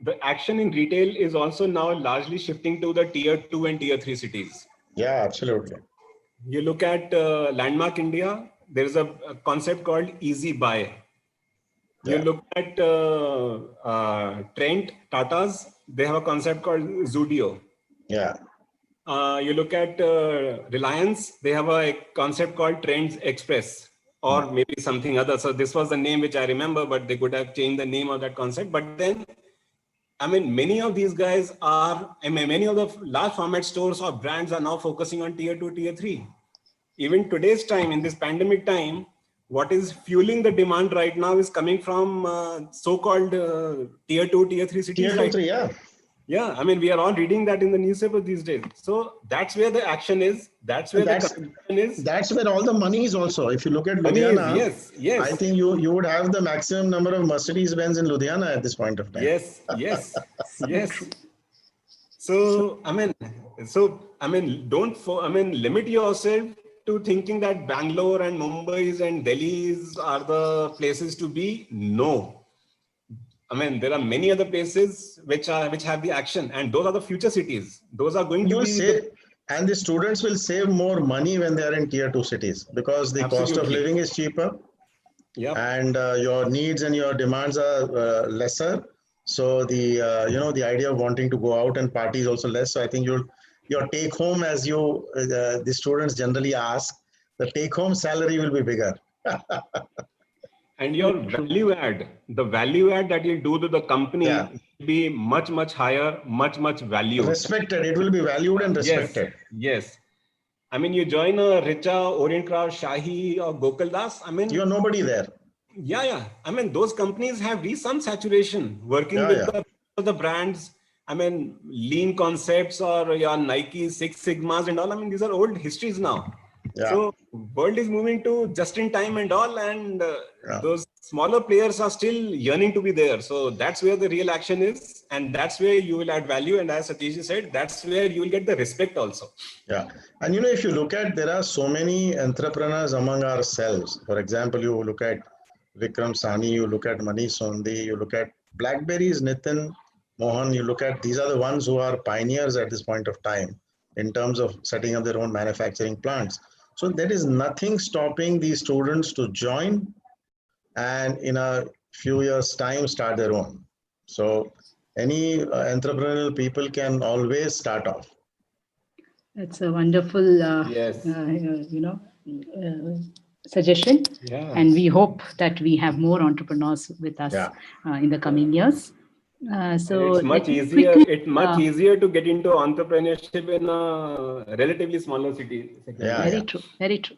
the action in retail is also now largely shifting to the tier 2 and tier 3 cities. Yeah, absolutely. You look at Landmark India, there is a concept called Easy Buy. You look at Trent, Tata's, they have a concept called Zudio. Yeah. You look at Reliance, they have a concept called Trends Express or maybe something other. So this was the name which I remember, but they could have changed the name of that concept. But then, I mean, many of these guys are, I mean, many of the large format stores or brands are now focusing on tier 2, tier 3. Even today's time, in this pandemic time, what is fueling the demand right now is coming from so-called tier 2, tier 3 cities. Tier 2, 3, yeah. Yeah, I mean, we are all reading that in the newspaper these days. So that's where the action is. That's where the competition is. That's where all the money is also. If you look at Ludhiana, yes. I think you would have the maximum number of Mercedes-Benz in Ludhiana at this point of time. Yes. So, I mean, limit yourself to thinking that Bangalore and Mumbai's and Delhi's are the places to be. No. I mean, there are many other places which have the action, and those are the future cities. Those are going to be. And the students will save more money when they are in tier 2 cities because the cost of living is cheaper. Yeah. And your needs and your demands are lesser. So the the idea of wanting to go out and party is also less. So I think your take home, as the students generally ask, the take home salary will be bigger. And your value add, the value add that you do to the company will be much, much higher, much valued. Respected. It will be valued and respected. Yes. I mean, you join a Richa, Orient Craft, Shahi or Gokaldas. I mean, you're nobody there. Yeah. I mean, those companies have reached some saturation working with the brands. I mean, lean concepts or your Nike, Six Sigmas and all. I mean, these are old histories now. Yeah. So world is moving to just in time and all, and those smaller players are still yearning to be there. So that's where the real action is, and that's where you will add value. And as Satish said, that's where you will get the respect also. Yeah, and if you look at, there are so many entrepreneurs among ourselves. For example, you look at Vikram Sani, you look at Manish Sondhi, you look at Blackberry's Nitin Mohan. You look at, these are the ones who are pioneers at this point of time in terms of setting up their own manufacturing plants. So there is nothing stopping these students to join and in a few years' time start their own. So any entrepreneurial people can always start off. That's a wonderful, suggestion. Yeah. And we hope that we have more entrepreneurs with us in the coming years. So it's much easier. It's much easier to get into entrepreneurship in a relatively smaller city. Very true. Very true.